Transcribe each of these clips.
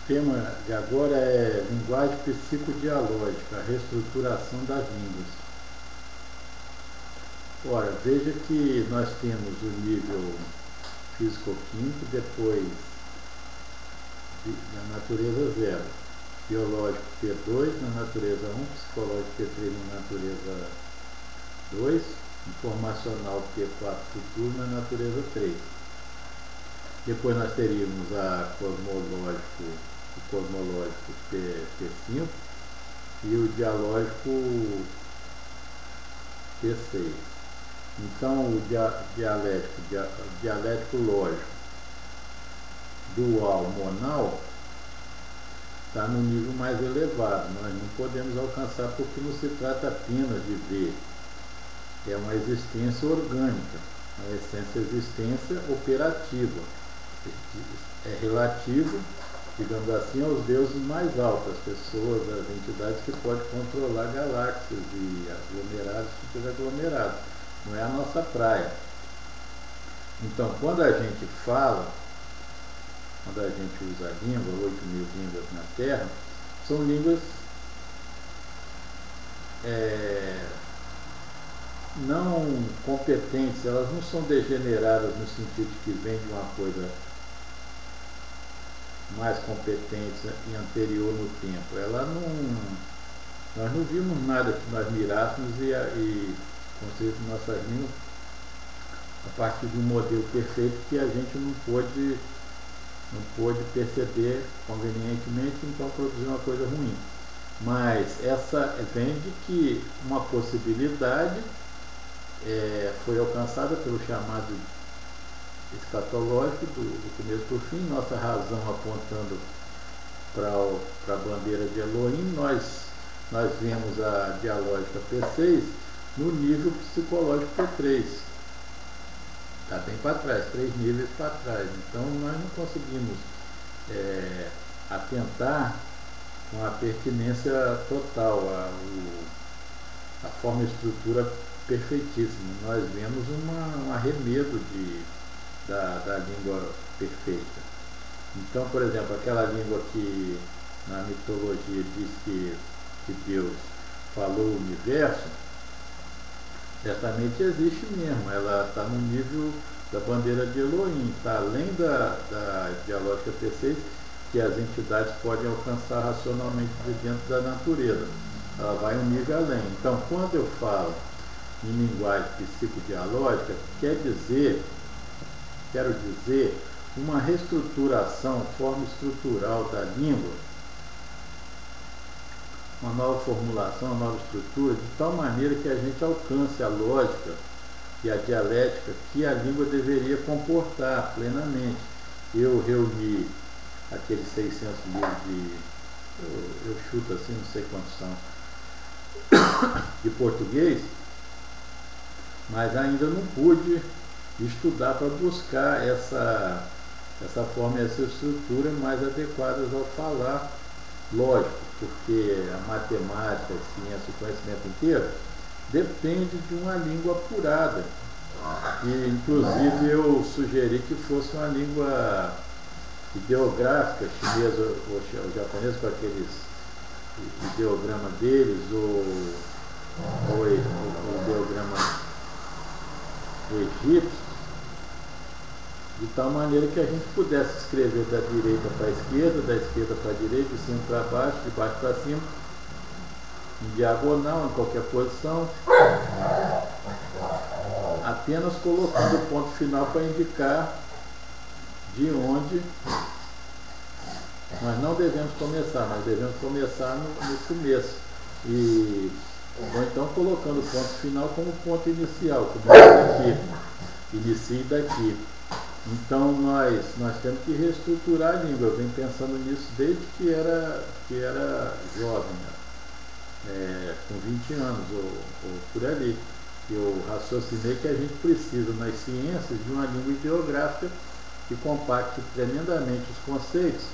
tema de agora é linguagem psicodialógica, a reestruturação das línguas. Ora, veja que nós temos o nível físico-químico, depois na natureza 0, biológico P2, na natureza 1, psicológico P3, na natureza 2, informacional P4, futuro, na natureza 3. Depois nós teríamos o cosmológico P5 e o dialógico P6. Então o dialético lógico dual monal está no nível mais elevado. Nós não podemos alcançar porque não se trata apenas de ver. É uma existência orgânica, uma existência operativa. É relativo, digamos assim, aos deuses mais altos, as pessoas, as entidades que podem controlar galáxias e aglomerados, tipos de aglomerados. Não é a nossa praia. Então, quando a gente fala, quando a gente usa a língua, 8.000 línguas na Terra, são línguas não competentes, elas não são degeneradas no sentido de que vem de uma coisa mais competente e anterior no tempo. Nós não vimos nada que nós mirássemos e construímos nossas línguas a partir de um modelo perfeito que a gente não pôde perceber convenientemente, então produzir uma coisa ruim. Mas essa vem de que uma possibilidade foi alcançada pelo chamado escatológico do começo para o fim, nossa razão apontando para a bandeira de Elohim. Nós vemos a dialógica P6 no nível psicológico P3. Está bem para trás, 3 níveis para trás. Então nós não conseguimos atentar com a pertinência total, a forma e estrutura perfeitíssima. Nós vemos um arremedo da língua perfeita. Então, por exemplo, aquela língua que na mitologia diz que Deus falou o universo, certamente existe mesmo. Ela está no nível da bandeira de Elohim, está além da dialógica P6, que as entidades podem alcançar racionalmente de dentro da natureza. Ela vai um nível além. Então, quando eu falo em linguagem psicodialógica, quero dizer uma reestruturação, forma estrutural da língua, uma nova formulação, uma nova estrutura, de tal maneira que a gente alcance a lógica e a dialética que a língua deveria comportar plenamente. Eu reuni aqueles 600 livros eu chuto assim, não sei quantos são, de português, mas ainda não pude estudar para buscar essa forma e essa estrutura mais adequadas ao falar lógico, porque a matemática, a ciência, o conhecimento inteiro depende de uma língua apurada. E, inclusive, eu sugeri que fosse uma língua ideográfica, chinesa ou japonesa, com aqueles ideogramas deles, ou o ideograma egípcio, de tal maneira que a gente pudesse escrever da direita para a esquerda, da esquerda para a direita, de cima para baixo, de baixo para cima, em diagonal, em qualquer posição, apenas colocando o ponto final para indicar de onde nós não devemos começar, nós devemos começar no começo. Ou então colocando o ponto final como ponto inicial, como daqui, inicie daqui. Então nós temos que reestruturar a língua. Eu venho pensando nisso desde que era jovem, com 20 anos ou por ali. Eu raciocinei que a gente precisa nas ciências de uma língua ideográfica que compacte tremendamente os conceitos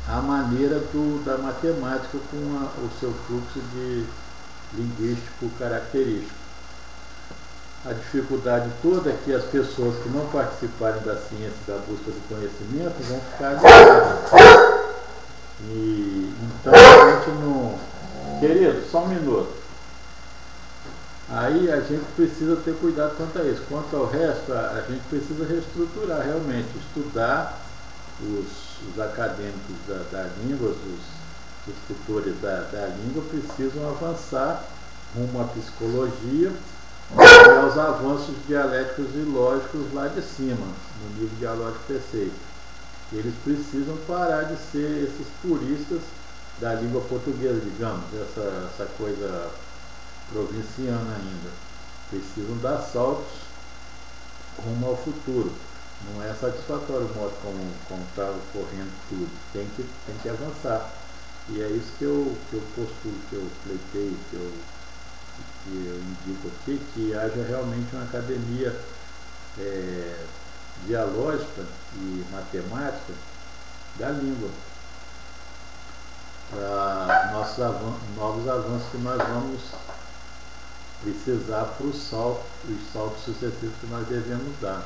à maneira da matemática com o seu fluxo de linguístico característico. a dificuldade toda é que as pessoas que não participarem da ciência, da busca do conhecimento, vão ficar alienadas. E então a gente não... Querido, só um minuto. Aí a gente precisa ter cuidado quanto a isso. Quanto ao resto, a gente precisa reestruturar realmente, estudar os acadêmicos da língua, os escritores da língua precisam avançar rumo à psicologia e aos avanços dialéticos e lógicos lá de cima, no nível dialógico P6. Eles precisam parar de ser esses puristas da língua portuguesa, digamos, essa coisa provinciana ainda. Precisam dar saltos rumo ao futuro. Não é satisfatório o modo como está ocorrendo tudo. Tem que avançar. E é isso que eu postulo, que eu pleiteio, que eu indico aqui, que haja realmente uma academia dialógica e matemática da língua, para novos avanços que nós vamos precisar para os saltos sucessivos que nós devemos dar.